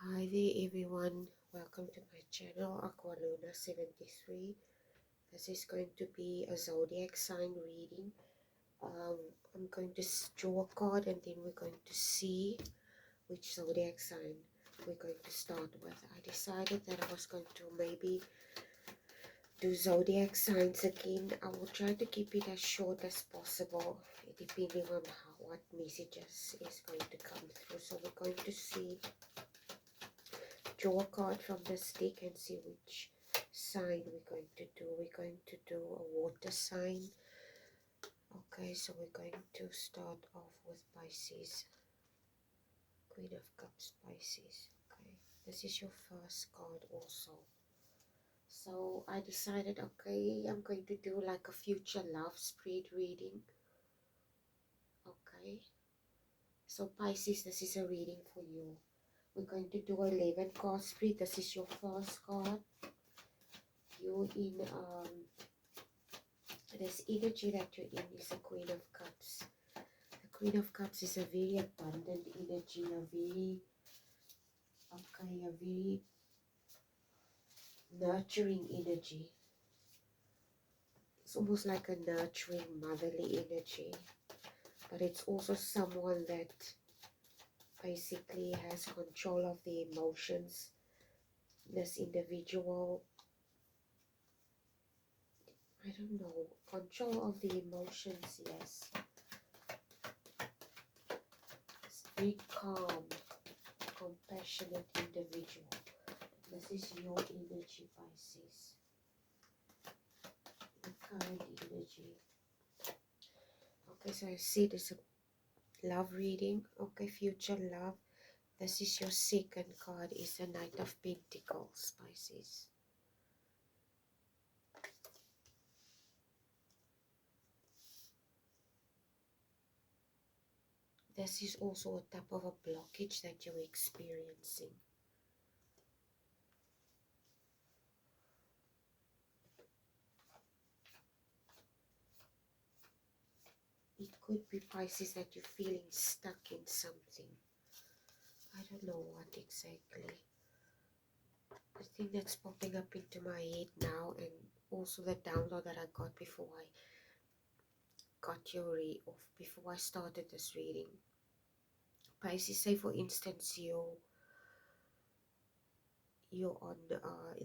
Hi there everyone, welcome to my channel Aqualuna73. This is going to be a zodiac sign reading. I'm going to draw a card and then we're going to see which zodiac sign we're going to start with. I decided that I was going to maybe do zodiac signs again. I will try to keep it as short as possible depending on what messages is going to come through. So we're going to see, draw a card from this deck and see which sign we're going to do. We're going to do a water sign. Okay, so we're going to start off with Pisces. Queen of Cups, Pisces. Okay, this is your first card also. So I decided, okay, I'm going to do like a future love spread reading. Okay, so Pisces, this is a reading for you. We're going to do 11 card spread. This is your first card. You're in this energy that you're in is the Queen of Cups. The Queen of Cups is a very abundant energy, a very nurturing energy. It's almost like a nurturing motherly energy, but it's also someone that basically has control of the emotions. This individual, I don't know, control of the emotions, yes. It's very calm, compassionate individual. This is your energy, Pisces. The current energy. Okay, so I see this a love reading. Okay, future love. This is your second card, is the Knight of Pentacles, Pisces. This is also a type of a blockage that you're experiencing. It could be, Pisces, that you're feeling stuck in something. I don't know what exactly. The thing that's popping up into my head now, and also the download that I got before I got your before I started this reading. Pisces, say for instance you're on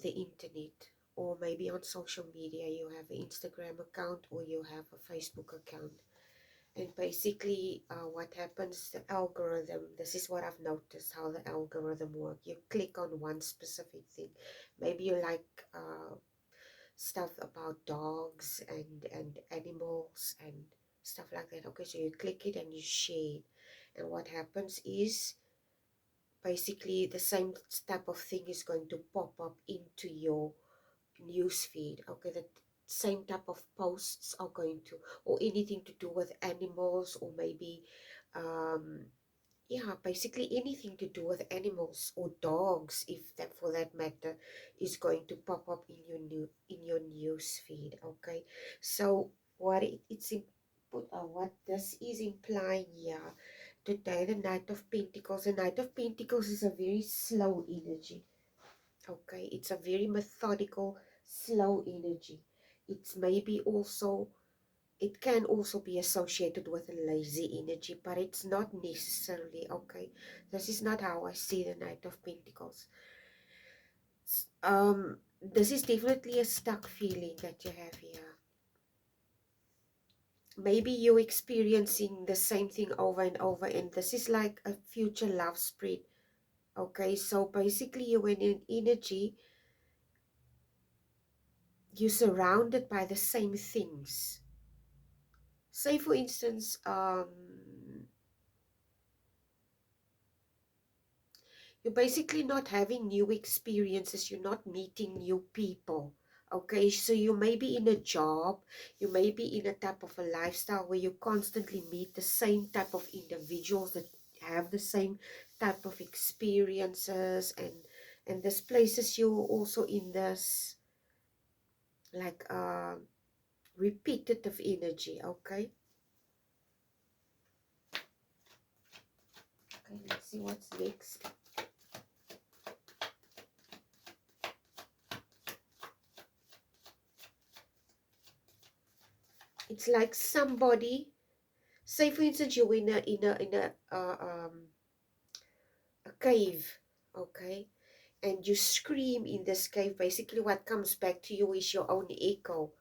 the internet, or maybe on social media. You have an Instagram account or you have a Facebook account, and basically what happens, the algorithm, this is what I've noticed, how the algorithm works. You click on one specific thing. Maybe you like stuff about dogs and animals and stuff like that. Okay, so you click it and you share it, and what happens is basically the same type of thing is going to pop up into your news feed. Okay, the same type of posts are going to, or anything to do with animals, or maybe yeah, basically anything to do with animals or dogs, if that, for that matter, is going to pop up in your news feed. Okay, so what what this is implying here today, the Knight of Pentacles. The Knight of Pentacles is a very slow energy. Okay, it's a very methodical, slow energy. It's maybe also, it can also be associated with a lazy energy, but it's not necessarily. Okay, this is not how I see the Knight of Pentacles. This is definitely a stuck feeling that you have here. Maybe you're experiencing the same thing over and over, and this is like a future love spread. Okay, so basically you're in an energy, you're surrounded by the same things. Say for instance, you're basically not having new experiences, you're not meeting new people. Okay, so you may be in a job, you may be in a type of a lifestyle where you constantly meet the same type of individuals that have the same type of experiences, and this places you also in this like repetitive energy. Okay, let's see what's next. It's like somebody, say for instance, you're a cave, okay, and you scream in this cave. Basically what comes back to you is your own echo.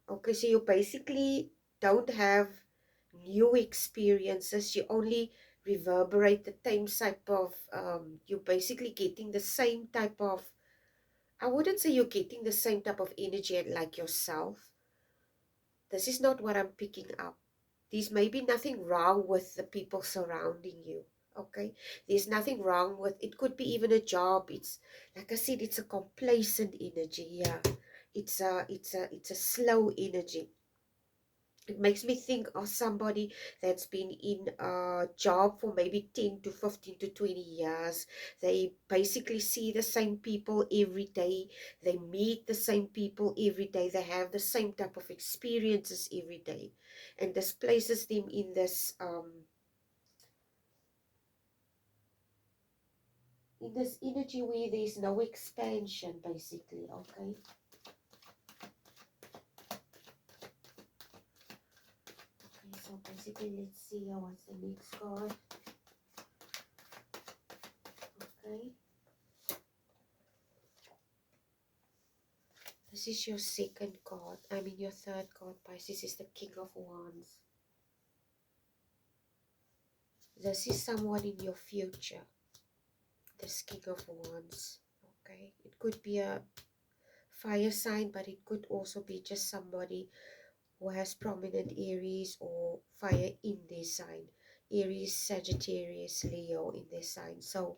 Okay, so you basically don't have new experiences. You only reverberate the same type of, you're basically getting the same type of, I wouldn't say you're getting the same type of energy like yourself. This is not what I'm picking up. There's maybe nothing wrong with the people surrounding you. Okay, there's nothing wrong with it. Could be even a job. It's like I said, it's a complacent energy. Yeah, it's a slow energy. It makes me think of somebody that's been in a job for maybe 10 to 15 to 20 years. They basically see the same people every day. They meet the same people every day. They have the same type of experiences every day. And this places them in this energy where there's no expansion, basically, okay? Okay, so basically, let's see what's the next card. Okay. This is your second card. I mean your third card, Pisces, is the King of Wands. This is someone in your future. This King of Wands. Okay. It could be a fire sign, but it could also be just somebody who has prominent Aries or fire in their sign. Aries, Sagittarius, Leo in their sign. So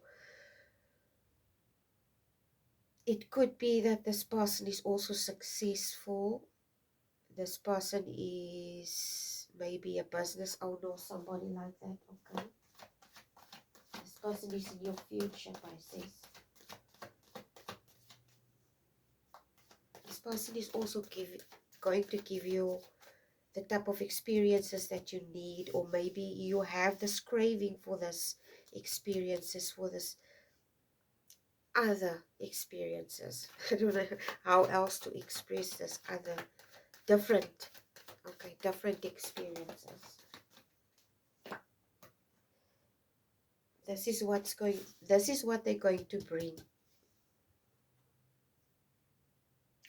it could be that this person is also successful. This person is maybe a business owner or somebody like that, okay? This person is in your future, Pisces. This person is also going to give you the type of experiences that you need, or maybe you have this craving for this experiences, for this other experiences. I don't know how else to express this other, different, okay, different experiences. This is what they're going to bring.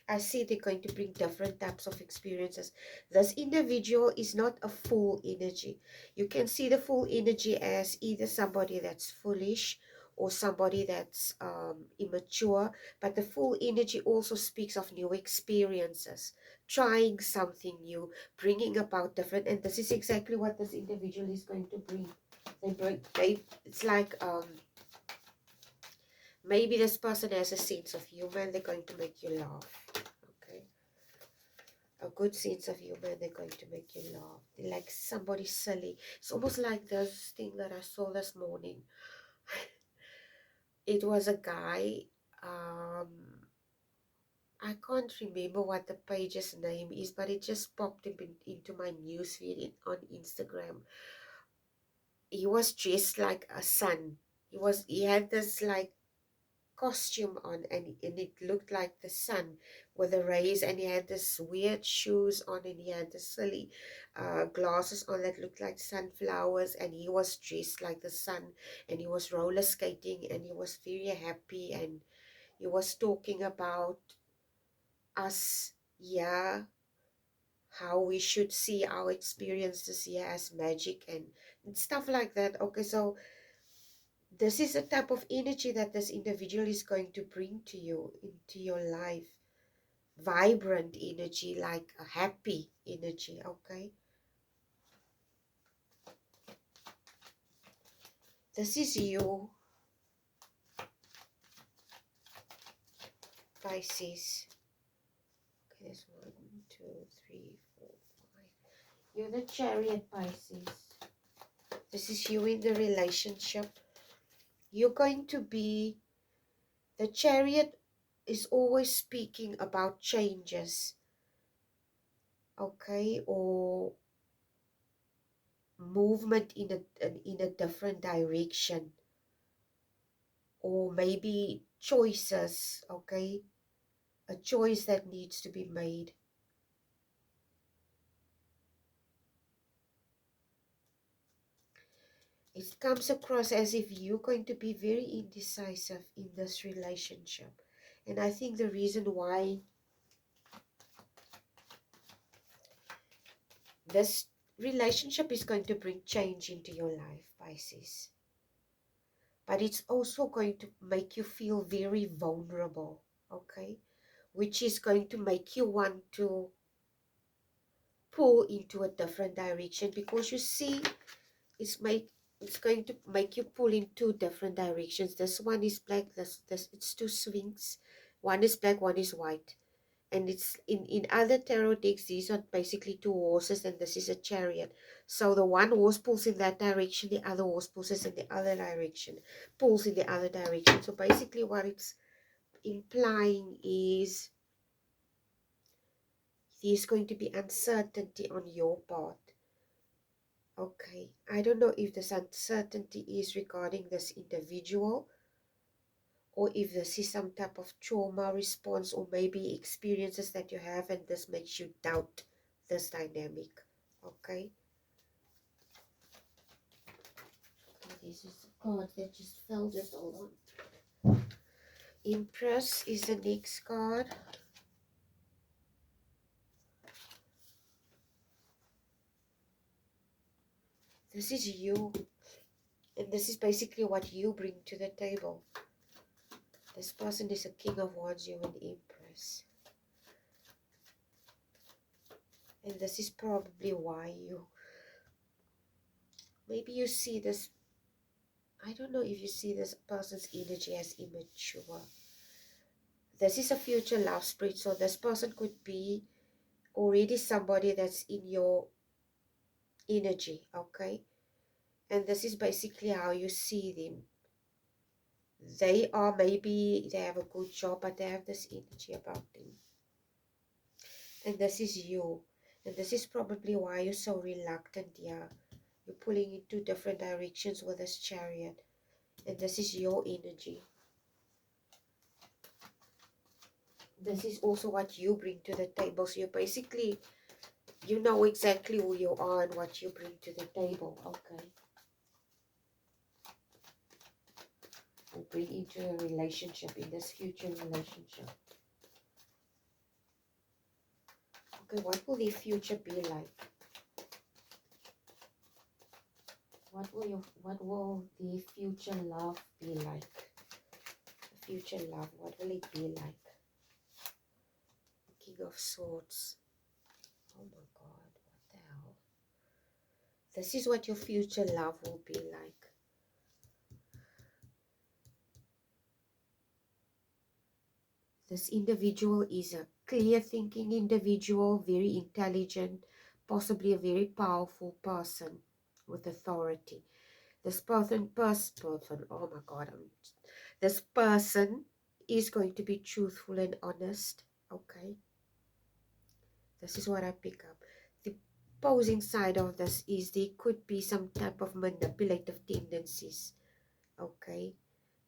I see they're going to bring different types of experiences. This individual is not a full energy. You can see the full energy as either somebody that's foolish or somebody that's immature. But the full energy also speaks of new experiences, trying something new, bringing about different. And this is exactly what this individual is going to bring. It's like maybe this person has a sense of humor and they're going to make you laugh. Okay. A good sense of humor and they're going to make you laugh. They're like somebody silly. It's almost like this thing that I saw this morning. It was a guy. I can't remember what the page's name is, but it just popped into my newsfeed on Instagram. He was dressed like a sun. He had this like costume on, and it looked like the sun with the rays, and he had this weird shoes on, and he had the silly glasses on that looked like sunflowers, and he was dressed like the sun, and he was roller skating, and he was very happy, and he was talking about us, yeah, how we should see our experiences here as magic and stuff like that. Okay, so this is a type of energy that this individual is going to bring to you, into your life. Vibrant energy, like a happy energy, okay? This is you, Pisces. Okay, there's 1, 2, 3, 4, 5. You're the Chariot, Pisces. This is you in the relationship. You're going to be, the Chariot is always speaking about changes, okay, or movement in a different direction, or maybe choices, okay, a choice that needs to be made. It comes across as if you're going to be very indecisive in this relationship. And I think the reason why this relationship is going to bring change into your life, Pisces. But it's also going to make you feel very vulnerable, okay? Which is going to make you want to pull into a different direction, because you see, it's going to make you pull in two different directions. This one is black, this it's two swings. One is black, one is white. And it's in other tarot decks, these are basically two horses, and this is a chariot. So the one horse pulls in that direction, the other horse pulls in the other direction, pulls in the other direction. So basically what it's implying is there's going to be uncertainty on your part. Okay, I don't know if this uncertainty is regarding this individual, or if this is some type of trauma response, or maybe experiences that you have, and this makes you doubt this dynamic. Okay, this is a card that just fell. Just hold on. Empress is the next card. This is you, and this is basically what you bring to the table. This person is a King of Wands, you an Empress. And this is probably why maybe you see this, I don't know if you see this person's energy as immature. This is a future love spread, so this person could be already somebody that's in your energy, okay? And this is basically how you see them. They have a good job, but they have this energy about them. And this is you. And this is probably why you're so reluctant here. You're pulling in two different directions with this chariot. And this is your energy. This is also what you bring to the table. So you know exactly who you are and what you bring to the table. Okay. Or bring into a relationship, in this future relationship. Okay, what will the future be like? What will the future love be like? The future love, what will it be like? King of Swords. Oh my God, what the hell? This is what your future love will be like. This individual is a clear thinking individual, very intelligent, possibly a very powerful person with authority. This person, oh my God, this person is going to be truthful and honest, okay? This is what I pick up. The opposing side of this is there could be some type of manipulative tendencies, okay?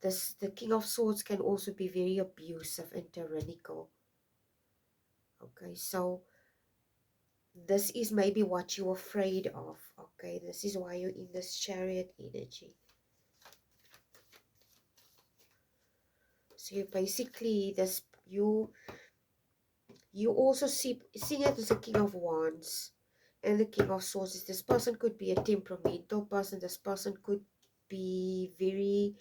The King of Swords can also be very abusive and tyrannical. Okay, so this is maybe what you're afraid of. Okay, this is why you're in this Chariot energy. So you basically you also seeing it as a King of Wands and the King of Swords. This person could be a temperamental person. This person could be very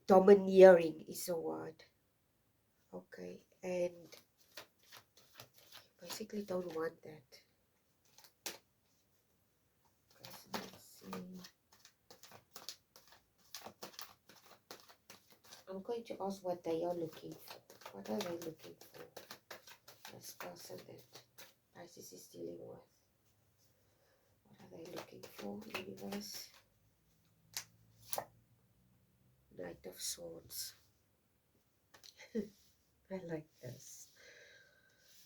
domineering is a word. Okay, and basically don't want that. Okay, so let's see. I'm going to ask what they are looking for. What are they looking for? This person that Pisces is dealing with. What are they looking for, universe? Knight of Swords. I like this.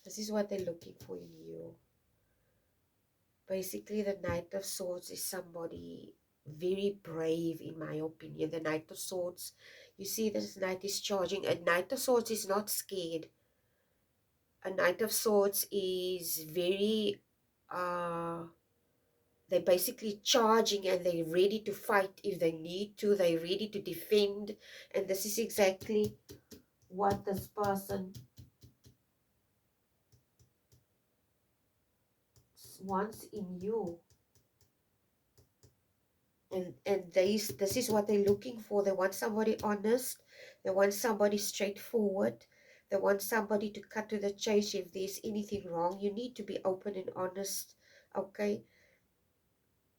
This is what they're looking for in you. Basically, the Knight of Swords is somebody very brave, in my opinion. The Knight of Swords, you see this Knight is charging. A Knight of Swords is not scared. A Knight of Swords is very they're basically charging and they're ready to fight if they need to. They're ready to defend. And this is exactly what this person wants in you. And this is what they're looking for. They want somebody honest. They want somebody straightforward. They want somebody to cut to the chase. If there's anything wrong, you need to be open and honest. Okay?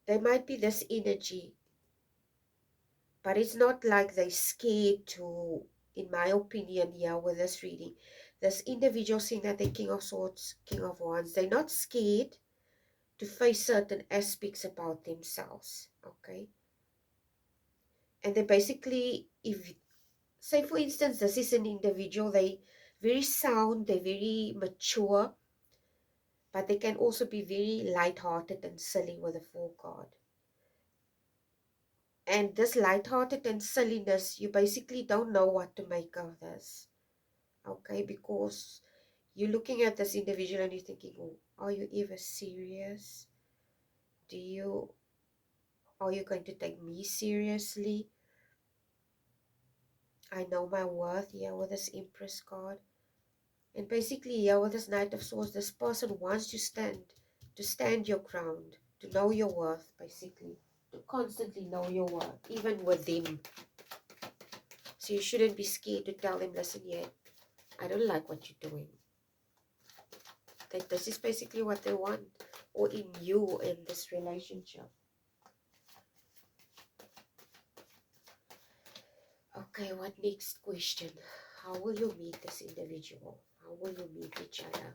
There might be this energy, but it's not like they're scared to, in my opinion, here with this reading. This individual seeing that they're King of Swords, King of Wands, they're not scared to face certain aspects about themselves. Okay? And they basically, if say for instance, this is an individual, they very sound, they're very mature, but they can also be very light-hearted and silly with a Fool card. And this light-hearted and silliness, you basically don't know what to make of this. Okay, because you're looking at this individual and you're thinking, oh, are you ever serious? Are you going to take me seriously? I know my worth here with this Empress card. And basically, here with this Knight of Swords, this person wants to stand your ground, to know your worth, basically, to constantly know your worth, even with them. So you shouldn't be scared to tell them, listen, yeah, I don't like what you're doing. That this is basically what they want, or in you, in this relationship. Okay, what next question? How will you meet this individual? How will you meet each other?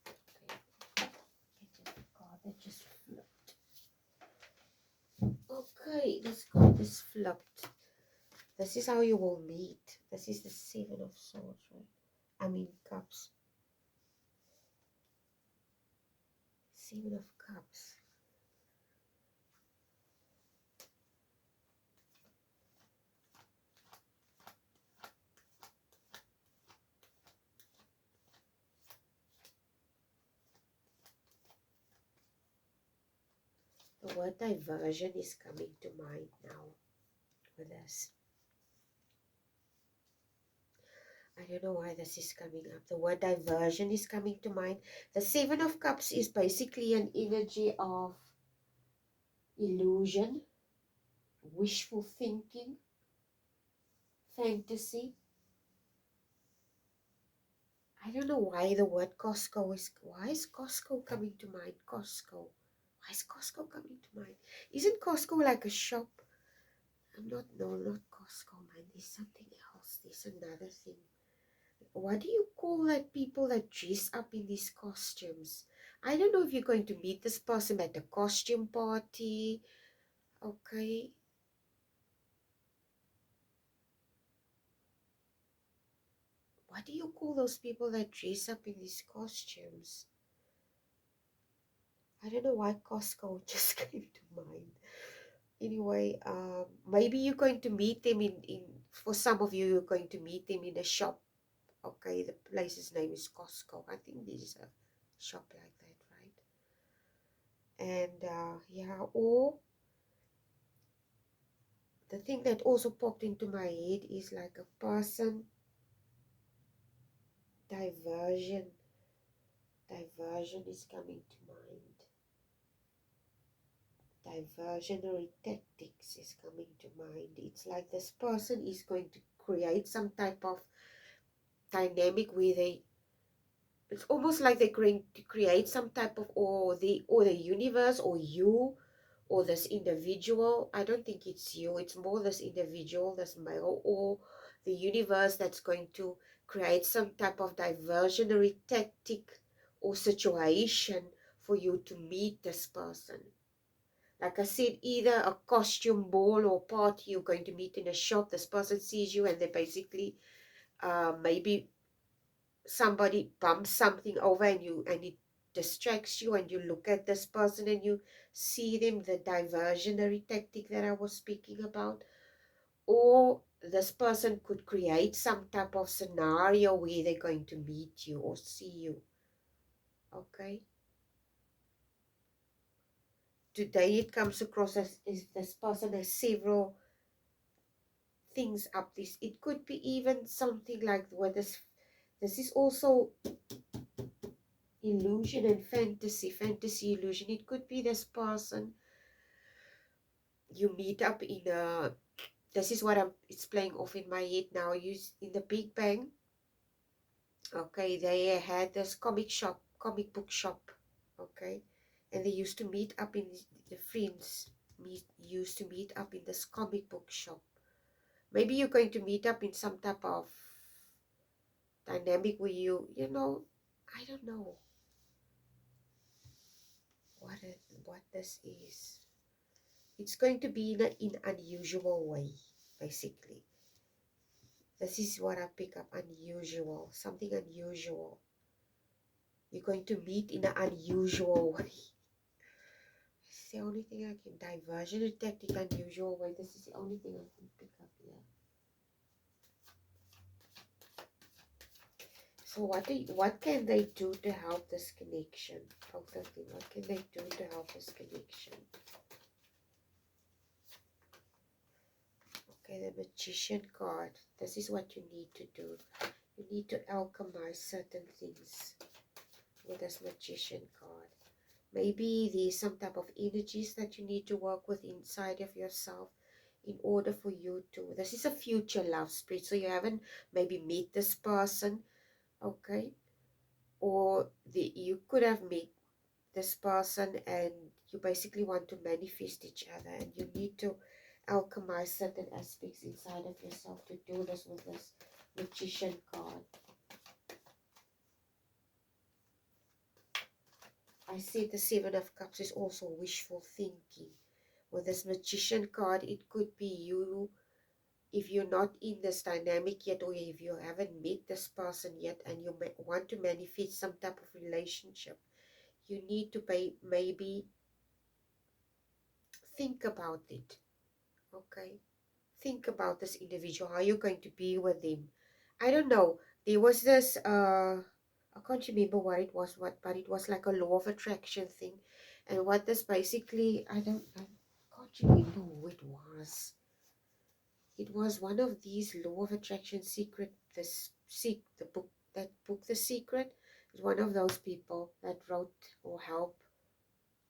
Okay. Get a card that just flipped. Okay, this card is flipped. This is how you will meet. This is the Seven of Swords, right? I mean, Cups. Seven of Cups. The word diversion is coming to mind now with this. I don't know why this is coming up. The word diversion is coming to mind. The Seven of Cups is basically an energy of illusion, wishful thinking, fantasy. I don't know why the word Costco is... Why is Costco coming to mind? Costco. Why is Costco coming to mind? Isn't Costco like a shop? No, not Costco, man. There's something else. There's another thing. What do you call that people that dress up in these costumes? I don't know if you're going to meet this person at a costume party. Okay. What do you call those people that dress up in these costumes? I don't know why Costco just came to mind. Anyway, maybe you're going to meet them for some of you, you're going to meet them in a shop. Okay, the place's name is Costco. I think there's a shop like that, right? And yeah, or the thing that also popped into my head is like a person diversion. Diversion is coming to mind. Diversionary tactics is coming to mind. It's like this person is going to create some type of dynamic where it's almost like they're going to create some type of, or the universe, or you, or this individual. I don't think it's you, it's more this individual, this male, or the universe that's going to create some type of diversionary tactic or situation for you to meet this person. Like I said, either a costume ball or party, you're going to meet in a shop, this person sees you and they basically maybe somebody bumps something over and it distracts you, and you look at this person and you see them, the diversionary tactic that I was speaking about. Or this person could create some type of scenario where they're going to meet you or see you. Okay, today it comes across as this person has several things up this. It could be even something like where this is also illusion and fantasy illusion. It could be this person you meet up in a, this is what it's playing off in my head now. In the Big Bang, okay, they had this comic book shop, okay, and they used to meet up in the friends used to meet up in this comic book shop. Maybe you're going to meet up in some type of dynamic where you know, I don't know what this is. It's going to be in unusual way, basically. This is what I pick up, unusual, something unusual. You're going to meet in an unusual way. It's the only thing I can, diversion tactic, unusual way. This is the only thing I can pick up here. So what can they do to help this connection? Both of them. What can they do to help this connection? Okay, the Magician card. This is what you need to do. You need to alchemize certain things with this Magician card. Maybe there's some type of energies that you need to work with inside of yourself in order for you to, this is a future love spirit, so you haven't maybe met this person, okay, or you could have met this person and you basically want to manifest each other, and you need to alchemize certain aspects inside of yourself to do this with this Magician card. I said the Seven of Cups is also wishful thinking. With this Magician card, it could be you, if you're not in this dynamic yet, or if you haven't met this person yet and you want to manifest some type of relationship, you need to maybe think about it, okay? Think about this individual, how you're going to be with them. I don't know, there was this, I can't remember what it was, but it was like a law of attraction thing. And what this basically, I can't remember who it was. It was one of these law of attraction secret, the book, The Secret. Is one of those people that wrote or helped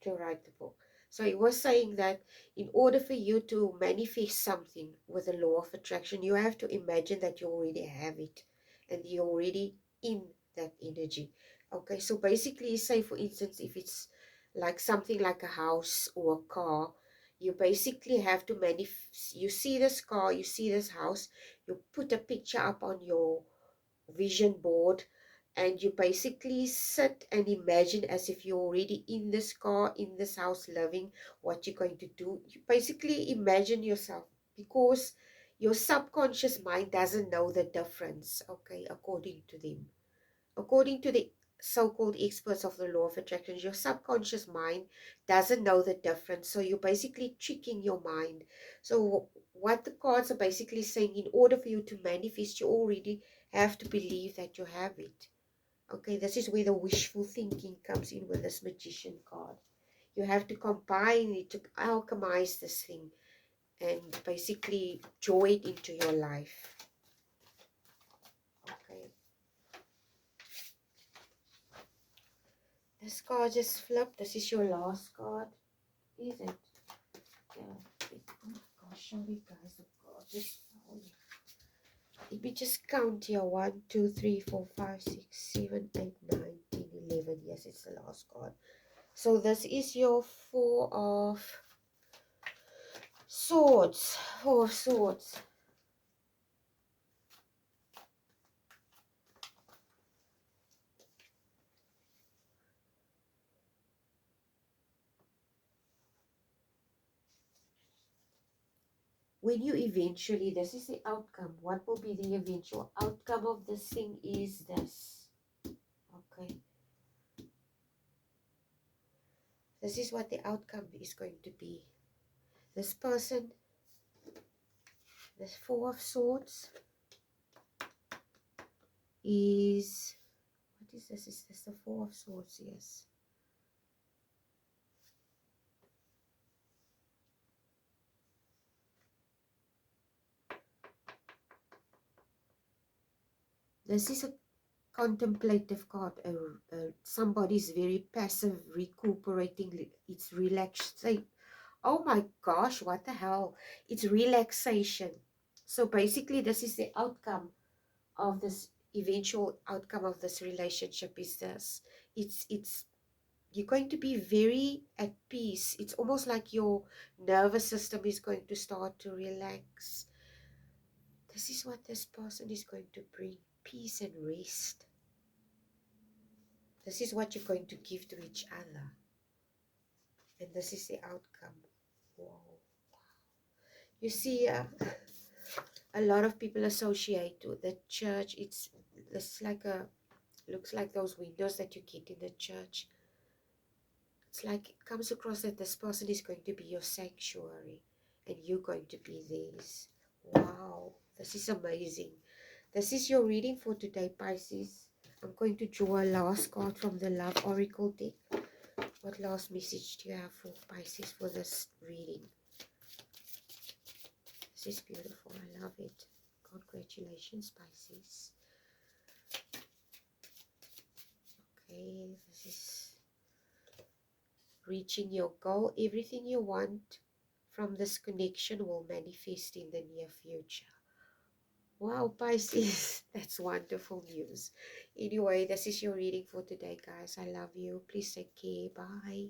to write the book. So he was saying that in order for you to manifest something with the law of attraction, you have to imagine that you already have it and you're already in that energy. Okay, so basically, say for instance, if it's like something like a house or a car, you basically have to manifest. You see this car, you see this house, you put a picture up on your vision board, and you basically sit and imagine as if you're already in this car, in this house, living. What you're going to do, you basically imagine yourself, because your subconscious mind doesn't know the difference, okay, according to them, according to the so-called experts of the law of attraction. Your subconscious mind doesn't know the difference, so you're basically tricking your mind. So what the cards are basically saying, in order for you to manifest, you already have to believe that you have it. Okay, this is where the wishful thinking comes in with this Magician card. You have to combine it, to alchemize this thing, and basically draw it into your life. Okay. This card just flipped. This is your last card. Is it? Yeah. Oh my gosh, sorry guys. The card just fell. Let me just count here. 1, 2, 3, 4, 5, 6, 7, 8, 9, 10, 11. Yes, it's the last card. So this is your Four of Swords. Four of Swords. When you eventually, this is the outcome. What will be the eventual outcome of this thing is this. Okay. This is what the outcome is going to be. This person, this Four of Swords, is, what is this? Is this the Four of Swords? Yes. This is a contemplative card. Somebody's very passive, recuperating. It's relaxing. Oh my gosh, what the hell? It's relaxation. So basically, this is the outcome of this, eventual outcome of this relationship is this. It's you're going to be very at peace. It's almost like your nervous system is going to start to relax. This is what this person is going to bring, peace and rest. This is what you're going to give to each other. And this is the outcome. Wow. You see, a lot of people associate with the church. It's like looks like those windows that you get in the church. It's like it comes across that this person is going to be your sanctuary and you're going to be theirs. Wow, this is amazing. This is your reading for today, Pisces. I'm going to draw a last card from the Love Oracle deck. What last message do you have for Pisces for this reading? This is beautiful. I love it. Congratulations, Pisces. Okay, this is reaching your goal. Everything you want from this connection will manifest in the near future. Wow, Pisces, that's wonderful news. Anyway, this is your reading for today, guys. I love you. Please take care. Bye.